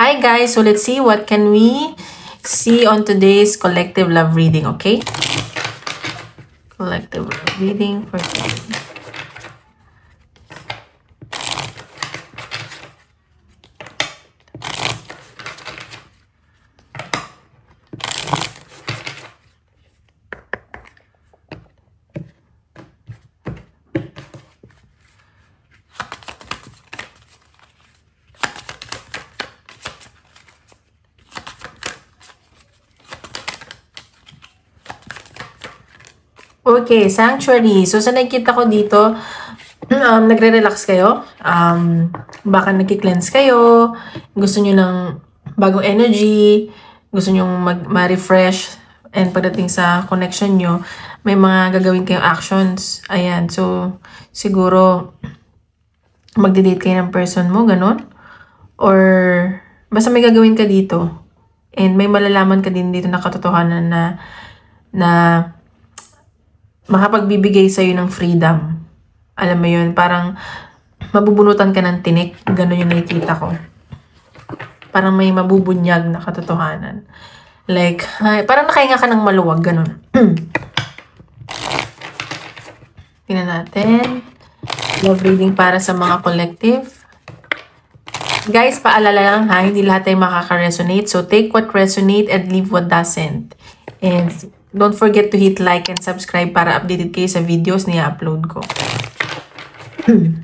Hi guys, so let's see what can we see on today's collective love reading, okay? Collective love reading for today. Okay, sanctuary. So, sa nakikita ko dito, nagre-relax kayo. Baka nagki-cleanse kayo. Gusto nyo ng bagong energy. Gusto nyo ma-refresh. And pagdating sa connection nyo, may mga gagawin kayong actions. Ayan. So, siguro, magde-date kayo ng person mo, ganun. Or, basta may gagawin ka dito. And may malalaman ka din dito na katotohanan na makapagbibigay sa'yo ng freedom. Alam mo yun, parang mabubunutan ka ng tinik. Ganun yung nakikita ko. Parang may mabubunyag na katotohanan. Like, parang nakahinga ka ng maluwag. Ganun. Tingnan natin. Love reading para sa mga collective. Guys, paalala lang ha, hindi lahat ay makaka-resonate. So, take what resonate and leave what doesn't. And don't forget to hit like and subscribe para updated kayo sa videos na i-upload ko.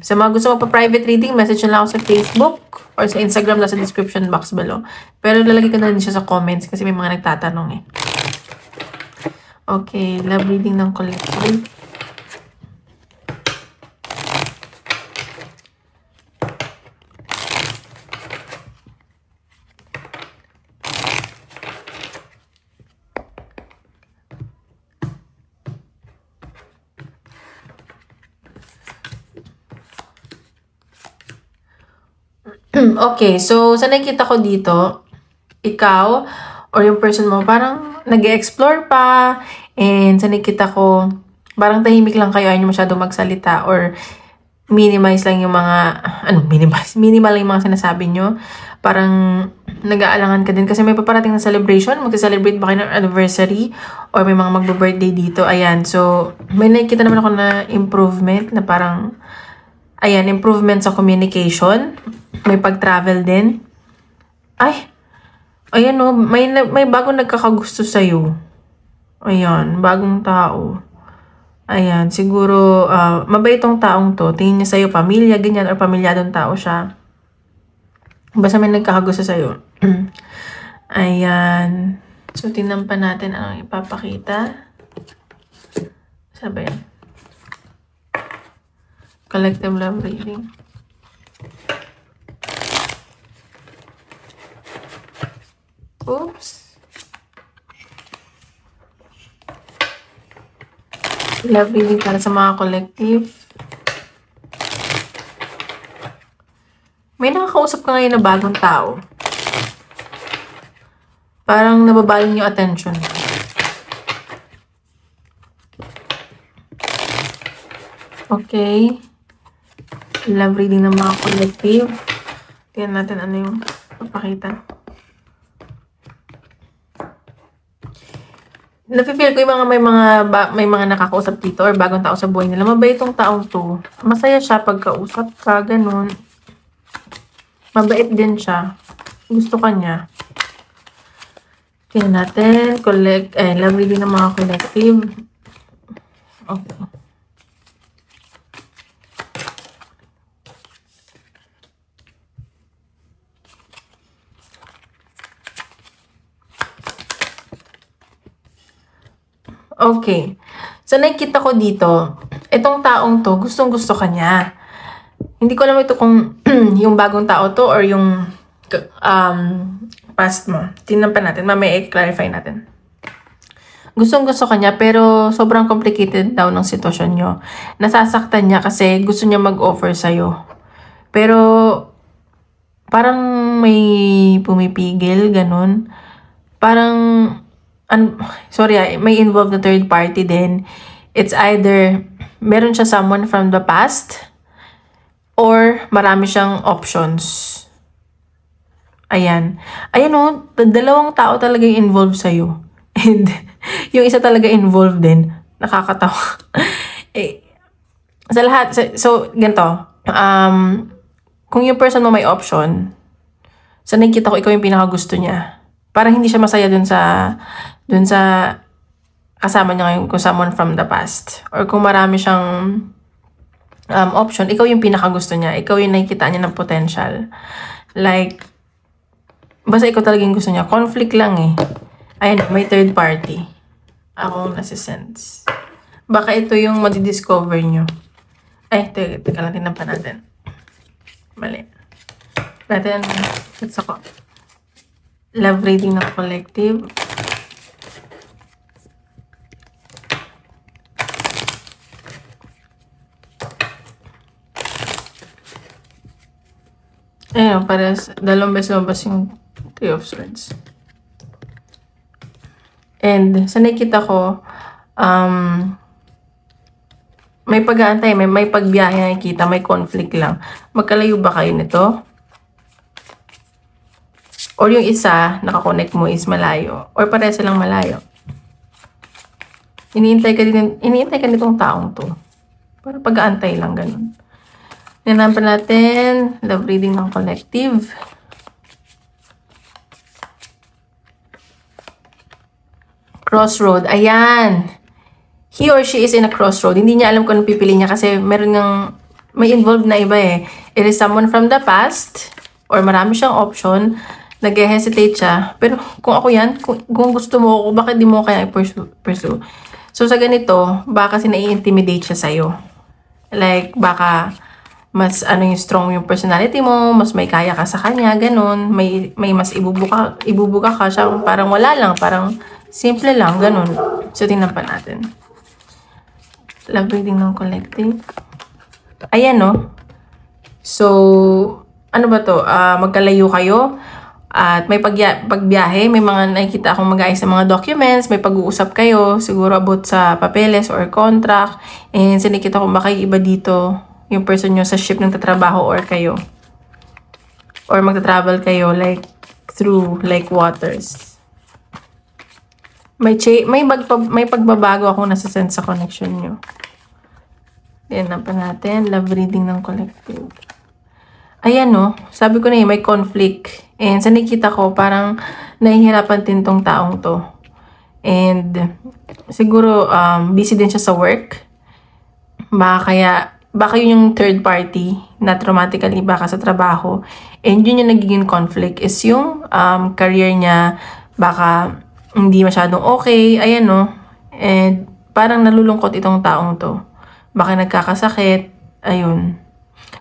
Sa mga gusto mo pa private reading, message na lang ako sa Facebook or sa Instagram na sa description box below. Pero lalagay ko na din siya sa comments kasi may mga nagtatanong eh. Okay, love reading ng collective. Okay, so sa nakikita ko dito, ikaw or yung person mo parang nag-explore pa, and sa nakikita ko parang tahimik lang kayo, ayaw nyo masyadong magsalita or minimize lang yung mga minimal lang yung mga sinasabi nyo. Parang nag-aalangan ka din kasi may paparating na celebration, magsa-celebrate ba kayo ng anniversary or may mga magbo-birthday dito. Ayan, so may nakikita naman ako na improvement na parang improvement sa communication. May pag-travel din. Ayan o, may bagong nagkakagusto sa'yo. Ayan, bagong tao. Ayan, siguro, mabait tong taong to. Tingin niya sa'yo, pamilya, ganyan, or pamilyadong tao siya. Basta may nagkakagusto sa'yo. Ayan. So, tingnan pa natin ang ipapakita. Sabi yan. Collective love reading. Oops. Love reading para sa mga collective. May nakakausap ka ngayon na bagong tao. Parang nababaling yung attention. Okay. Love reading ng mga collective. Tingnan natin ano yung papakita. Nafe-feel ko yung may mga nakakausap dito or bagong tao sa buhay nila. Mabait itong taong to. Masaya siya pagkausap ka, ganun. Mabait din siya. Gusto ka niya. Tingnan natin. Love reading ng mga collective. Okay. Okay. So, nakikita ko dito, itong taong to, gustong-gusto ka niya. Hindi ko alam ito kung yung bagong tao to or yung past mo. Tingnan pa natin. Mamaya i-clarify natin. Gustong-gusto ka niya, pero sobrang complicated daw ng sitwasyon nyo. Nasasaktan niya kasi gusto niya mag-offer sa'yo. Pero, parang may pumipigil, ganun. Parang may involved na third party din. It's either meron siya someone from the past or marami siyang options. Ayan. Ayan o, dalawang tao talaga yung involved sa'yo. And yung isa talaga involved din. Nakakatawa. eh, sa lahat, so, ganito. Kung yung person mo may option, sa nakikita ko, ikaw yung pinakagusto niya. Parang hindi siya masaya dun sa kasama niya ngayon, kung someone from the past. Or kung marami siyang option, ikaw yung pinakagusto niya. Ikaw yung nakikita niya ng potential. Like, basta ikaw talaga yung gusto niya. Conflict lang eh. Ayan, may third party. Ako nasi-sense. Baka ito yung madidiscover nyo. Ay, teka lang, tinan pa natin. Mali. Natin, let's ako. Love reading ng collective. Ayun, pares, dalawang beses lumabas yung Three of Swords. And, sa nakita ko, may pag-aantay, may pagbiyahe nakikita, may conflict lang. Magkalayo ba kayo nito? Or yung isa, nakakonect mo is malayo. Or pares silang malayo. Iniintay ka nitong taong to. Para pag-aantay lang, ganun. Nanapan natin, love reading ng collective. Crossroad. Ayan. He or she is in a crossroad. Hindi niya alam kung ano pipili niya kasi may involved na iba eh. It is someone from the past or marami siyang option. Nag-hesitate siya. Pero kung ako yan, kung gusto mo ako, bakit di mo kaya i-pursue? So sa ganito, baka kasi nai-intimidate siya sa'yo. Like, baka mas yung strong yung personality mo, mas may kaya ka sa kanya, ganun. May mas ibubuka ka siya, parang wala lang, parang simple lang, ganun. So, tingnan pa natin. Love reading ng collective. Ayan, no? So, ano ba to? Magkalayo kayo at may pagbiyahe, may mga nakikita akong mag-aayos sa mga documents, may pag-uusap kayo, siguro about sa papeles or contract, and sinikita ko baka iba dito yung person nyo sa ship ng tatrabaho or kayo. Or magta-travel kayo like through like waters. May pagbabago akong nasa-sense sa connection nyo. Tignan pa natin. Love reading ng collective. Ayan no. Sabi ko na may conflict. And sa nakikita ko, parang nahihirapan din tong taong to. And siguro busy din siya sa work. Baka yun yung third party na traumatically baka sa trabaho. And yun yung nagiging conflict is yung career niya baka hindi masyadong okay. Ayan no. And parang nalulungkot itong taong to. Baka nagkakasakit. Ayun.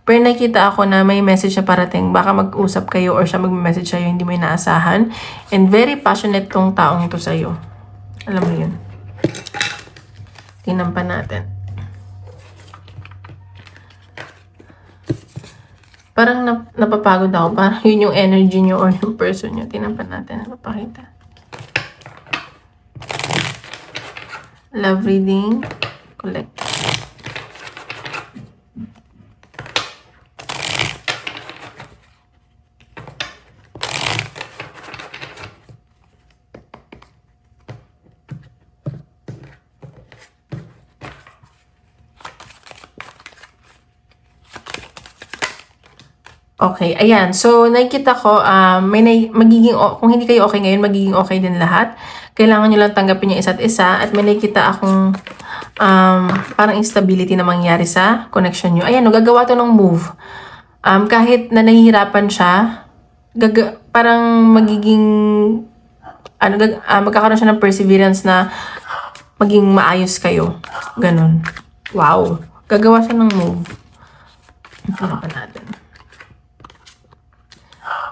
Pero nakita ako na may message na parating. Baka mag-usap kayo or siya mag-message sa'yo hindi mo inaasahan. And very passionate tong taong to sa'yo. Alam mo yun. Tingnan pa natin. Parang napapagod ako. Parang yun yung energy nyo or yung person nyo. Tingnan pa natin. Napapakita. Love reading. Collect. Okay, ayan. So, nakikita ko, kung hindi kayo okay ngayon, magiging okay din lahat. Kailangan nyo lang tanggapin yung isa't isa. At may nakikita akong parang instability na mangyari sa connection nyo. Ayan, gagawa to ng move. Kahit na nahihirapan siya, parang magiging, magkakaroon siya ng perseverance na maging maayos kayo. Ganon. Wow. Gagawa siya ng move. Ano pa natin?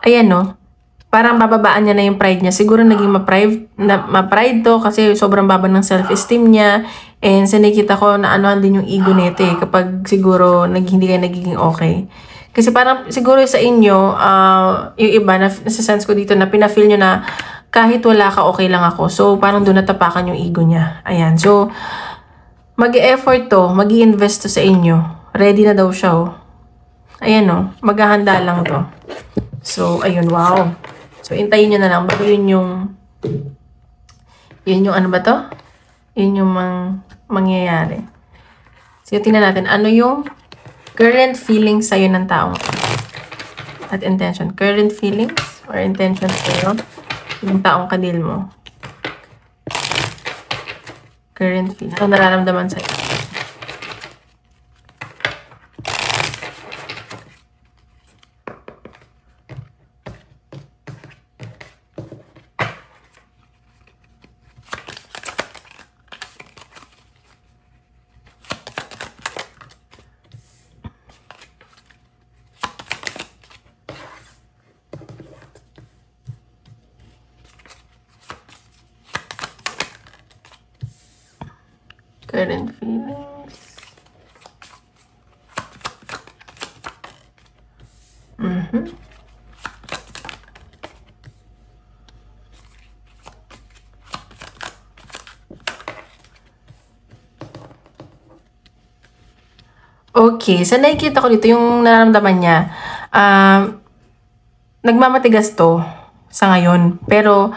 Ayan no, parang bababaan niya na yung pride niya. Siguro naging ma-pride to kasi sobrang baba ng self-esteem niya. And sinikita ko na anuhan din yung ego nito eh, kapag siguro hindi kayo nagiging okay. Kasi parang siguro sa inyo, yung iba, nasa-sense ko dito na pinafeel nyo na kahit wala ka, okay lang ako. So parang doon natapakan yung ego niya. Ayan, so mag-e-effort to, mag-i-invest to sa inyo. Ready na daw siya oh. Ayan no, maghahanda lang to. So, ayun, wow. So, intayin nyo na lang. Bago yun yung ano ba to? Yun yung mangyayari. So, tingnan natin. Ano yung current feelings sa'yo ng taong at intention? Current feelings or intention sa'yo yung taong kadil mo? Current feelings. Ano nararamdaman sa'yo? Current feelings. Okay, sa nakikita ko dito yung nararamdaman niya, nagmamatigas to sa ngayon. Pero,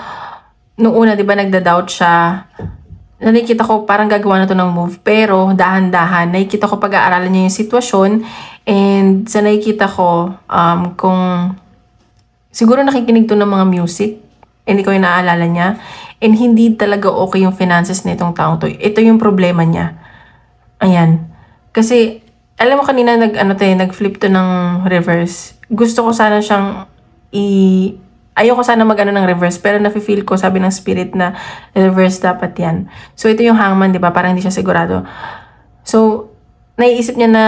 nung una, di ba, nagda-doubt siya. Nakikita ko parang gagawa na to ng move. Pero, dahan-dahan, nakikita ko pag-aaralan niya yung sitwasyon. And, sa nakikita ko, kung siguro nakikinig to ng mga music, hindi ko yung naaalala niya. And, hindi talaga okay yung finances na itong taong to. Ito yung problema niya. Ayan. Kasi, alam mo kanina nag-flip to ng reverse. Gusto ko sana siyang ayoko sana mag-ano ng reverse, pero nafe-feel ko, sabi ng spirit na reverse dapat yan. So, ito yung hangman, di ba? Parang hindi siya sigurado. So, naiisip niya na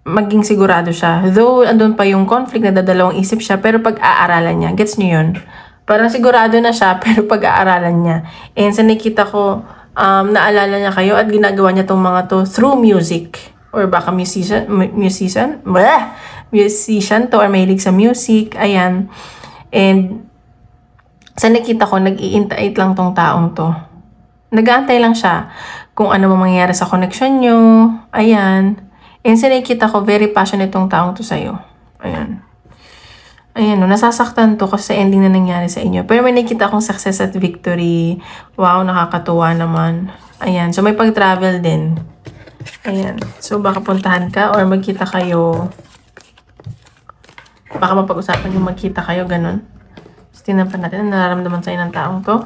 maging sigurado siya. Though, andun pa yung conflict, nadadalawang isip siya, pero pag-aaralan niya, gets niyo yun? Parang sigurado na siya, pero pag-aaralan niya. And sa nakita ko, naalala niya kayo at ginagawa niya tong mga to through music. Or baka musician to or mahilig sa music. Ayan. And sa nakita ko, nag-iintay lang tong taong to. Nag-aantay lang siya kung ano mangyayari sa connection nyo. Ayan. And sa nakita ko, very passionate tong taong to sa'yo. Ayan. Ayan, no, nasasaktan to kasi ending na nangyari sa inyo. Pero may nakita akong success at victory. Wow, nakakatuwa naman. Ayan, so may pag-travel din. Ayan, so baka puntahan ka or magkita kayo. Baka mapag-usapan yung magkita kayo, ganun. So, tingnan pa natin ang nararamdaman sa'yo ng taong to.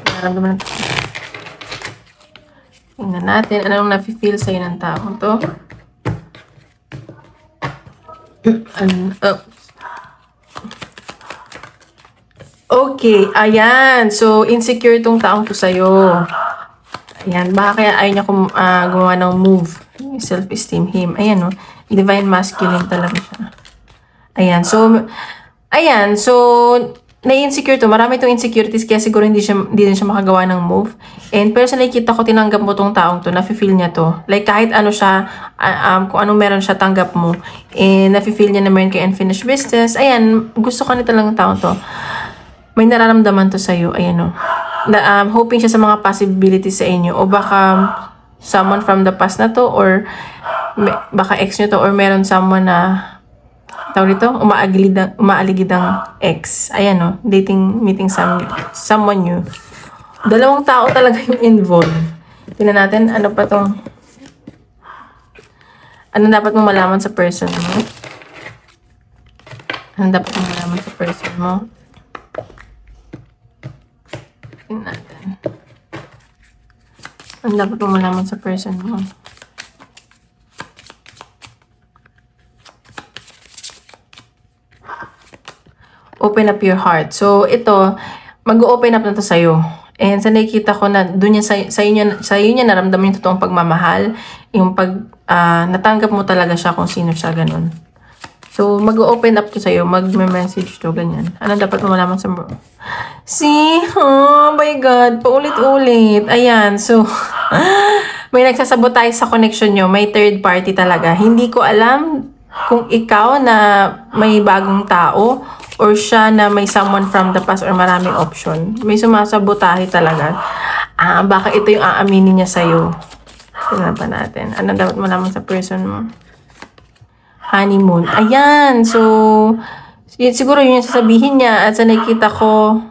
Nararamdaman natin. Tingnan natin. Anong nafe-feel sa'yo ng taong to? Okay. Ayan. So, insecure tong taong to sa'yo. Ayan. Baka kaya ayaw niya gumawa ng move. Self-esteem him. Ayan, no? Divine masculine talaga siya. Ayan. So, na-insecure to. Marami itong insecurities kaya siguro hindi din siya makagawa ng move. And pero sa nakikita ko, tinanggap mo tong taong to. Nafe-feel niya to. Like kahit ano siya, kung anong meron siya, tanggap mo. And nafe-feel niya na meron kay unfinished business. Ayan, gusto ka nito lang ng taong to. May nararamdaman to sa'yo. Ayan o. Hoping siya sa mga possibilities sa inyo. O baka someone from the past na to. Or baka ex nyo to. Or meron someone na tawag dito, umaaligid ang ex. Ayan o, meeting someone new. Dalawang tao talaga yung involved. Tingnan natin, ano pa tong, ano dapat mong malaman sa person mo? Ano dapat mong malaman sa person mo? Tingnan natin. Ano dapat mong malaman sa person mo? Open up your heart. So, ito, mag-open up na to sa'yo. And sa nakikita ko na doon niya sa iyo niya naramdaman yung totoong pagmamahal. Yung natanggap mo talaga siya kung sino siya, ganun. So, mag-open up to sa'yo. Mag-message to, ganyan. Ano dapat mo malaman sa mo? See? Oh my God. Paulit-ulit. Ayan. So, may nagsasabotay sa connection nyo. May third party talaga. Hindi ko alam kung ikaw na may bagong tao or siya na may someone from the past or maraming option. May sumasabotahe talaga. Baka ito yung aaminin niya sa'yo. Tingnan pa natin. Ano dapat malaman sa person mo? Honeymoon. Ayan. So, siguro yun yung sasabihin niya. At sa nakikita ko,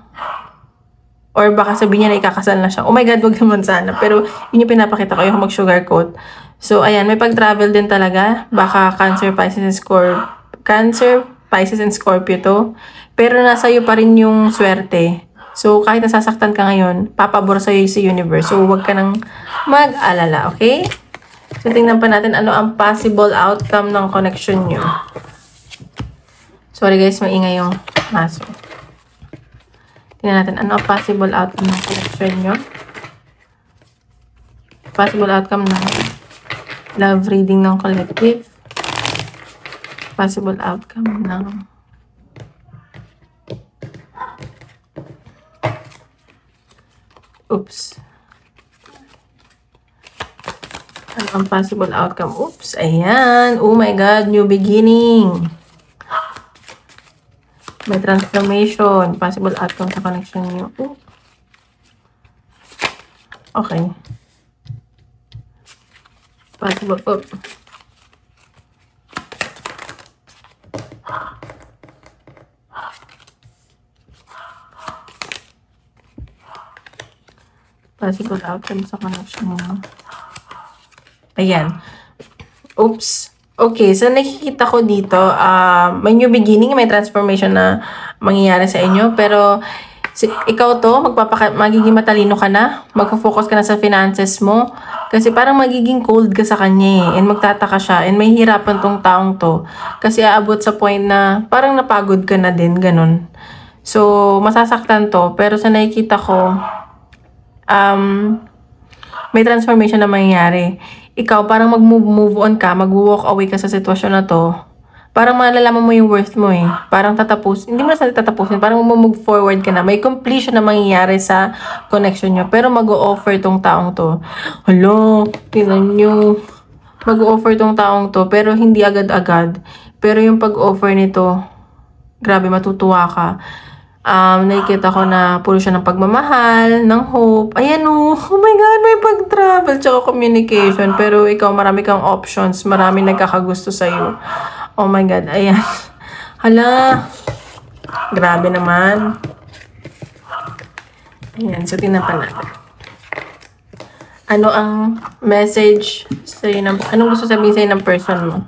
or baka sabihin niya na ikakasal na siya. Oh my God, wag naman sana. Pero yun yung pinapakita ko, yung mag-sugarcoat. So, ayan. May pag-travel din talaga. Baka Cancer, Pisces, and Scorpio to. Pero nasa iyo pa rin yung swerte. So, kahit nasasaktan ka ngayon, papabor sa'yo si universe. So, wag ka nang mag-alala, okay? So, tingnan pa natin ano ang possible outcome ng connection nyo. Sorry guys, maingay yung maso. Tingnan natin ano ang possible outcome ng connection nyo. Possible outcome ng love reading ng collective. Possible outcome ng ano ang possible outcome? Ayan. Oh my God, new beginning. May transformation. Possible outcome sa connection niyo. Okay. Possible. Possible outcome sa connection niyo. Ayan. Okay, so nakikita ko dito, may new beginning, may transformation na mangyayari sa inyo. Pero ikaw to, magiging matalino ka na, magfo-focus ka na sa finances mo. Kasi parang magiging cold ka sa kanya and magtataka siya. And may hirapan tong taong to. Kasi aabot sa point na parang napagod ka na din, ganun. So, masasaktan to. Pero sa nakikita ko, may transformation na mangyayari. Ikaw, parang mag-move on ka, mag-walk away ka sa sitwasyon na to. Parang malalaman mo yung worth mo eh. Parang hindi mo na tatapusin, parang mag-move forward ka na. May completion na mangyayari sa connection nyo. Pero mag-o-offer tong taong to. Hello, tingnan nyo. Mag-o-offer tong taong to, pero hindi agad-agad. Pero yung pag-offer nito, grabe, matutuwa ka. Nakikita ko na puro siya ng pagmamahal, ng hope. Ayan oh my God, may pag-travel, tsaka communication. Pero ikaw, marami kang options, marami nagkakagusto sa'yo. Oh my God, ayan. Hala, grabe naman. Ayan, so tingnan pa natin. Ano ang message sa'yo anong gusto sabihin sa'yo ng person mo?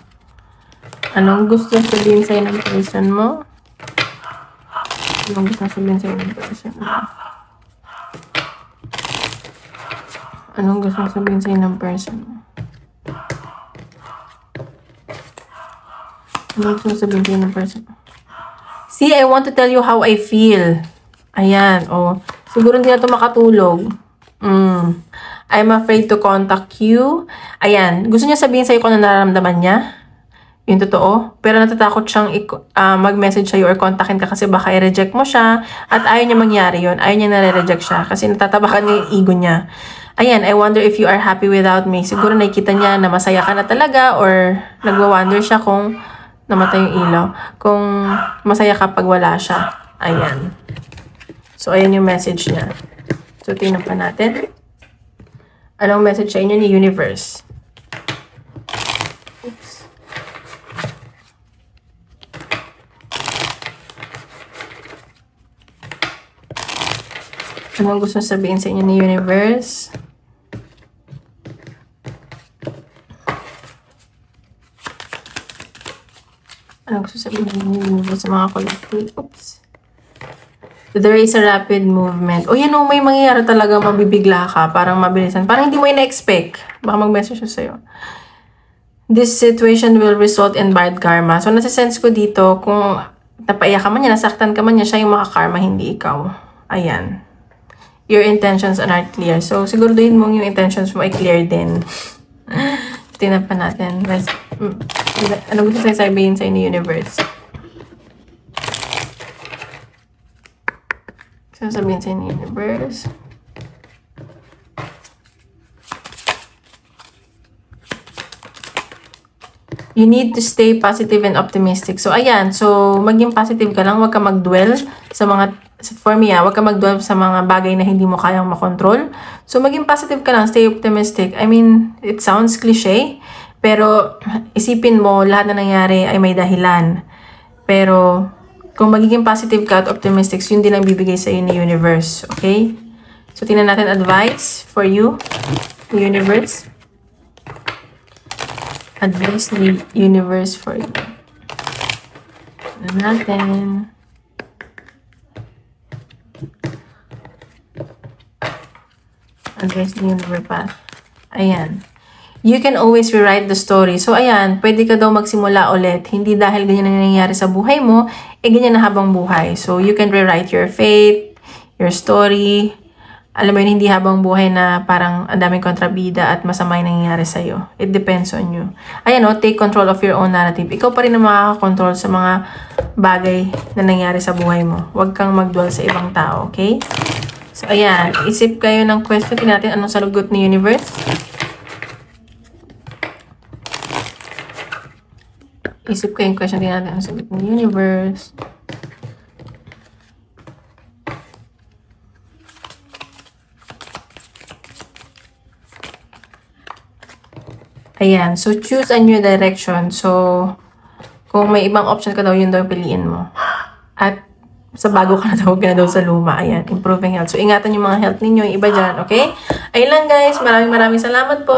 Anong gusto sabihin sa'yo ng person mo? Anong gusto sabihin sa'yo ng person mo? Anong gusto sabihin sa'yo ng person mo? Anong gusto sabihin sa'yo ng person mo? See, I want to tell you how I feel. Ayan, oh. Siguro hindi na ito makatulog. I'm afraid to contact you. Ayan, gusto niya sabihin sa'yo kung ano nararamdaman niya. Yung totoo. Pero natatakot siyang mag-message sa'yo or kontakin ka kasi baka i-reject mo siya. At ayaw niya mangyari yun. Ayaw niya nare-reject siya kasi natatabakan niya yung ego niya. Ayan, I wonder if you are happy without me. Siguro nakikita niya na masaya ka na talaga or nagwa-wonder siya kung namatay yung ilaw. Kung masaya ka pag wala siya. Ayan. So, ayan yung message niya. So, tingnan pa natin. Anong message sa inyo ni Universe? Anong gusto sabihin sa inyo ni Universe? Anong gusto sabihin ni Universe sa mga collective? There is a rapid movement. O yan o, may mangyayari talaga, mabibigla ka. Parang mabilisan. Parang hindi mo ina-expect. Baka mag-message siya sa'yo. This situation will result in bad karma. So, nasa-sense ko dito, kung napaiyak ka man niya, nasaktan ka man niya, siya yung makakarma, hindi ikaw. Ayan. Your intentions are not clear. So, siguraduhin mong yung intentions mo ay clear din. Tingnan pa natin. Ano gusto sabihin sa inyo, Universe? Sasabihin sa inyo, Universe. You need to stay positive and optimistic. So, ayan. So, maging positive ka lang. Huwag ka mag-dwell sa mga for me, wag ka mag-dwell sa mga bagay na hindi mo kayang makontrol. So, maging positive ka lang, stay optimistic. I mean, it sounds cliche, pero isipin mo, lahat na nangyari ay may dahilan. Pero, kung magiging positive ka at optimistic, yun din ang bibigay sa iyo ni universe. Okay? So, tingnan natin advice for you, the universe. Advice ni universe for you. Tingnan natin. Advice ni universe pa. Ayan. You can always rewrite the story. So, ayan, pwede ka daw magsimula ulit. Hindi dahil ganyan na nangyayari sa buhay mo, ganyan na habang buhay. So, you can rewrite your fate, your story. Alam mo yun, hindi habang buhay na parang ang daming kontrabida at masama yung nangyayari sa'yo. It depends on you. Ayan o, take control of your own narrative. Ikaw pa rin ang makakakontrol sa mga bagay na nangyayari sa buhay mo. Huwag kang mag-dwell sa ibang tao, okay? So, ayan, isip kayo ng question. Tingnan natin anong salugot ni universe. Isip ko yung question din natin ang sagot ng universe. Ayan. So, choose a new direction. So, kung may ibang option ka daw, yun daw yung piliin mo. At sa bago ka na daw, huwag ka na daw sa luma. Ayan. Improving health. So, ingatan yung mga health ninyo, yung iba dyan. Okay? Ayun lang guys. Maraming salamat po.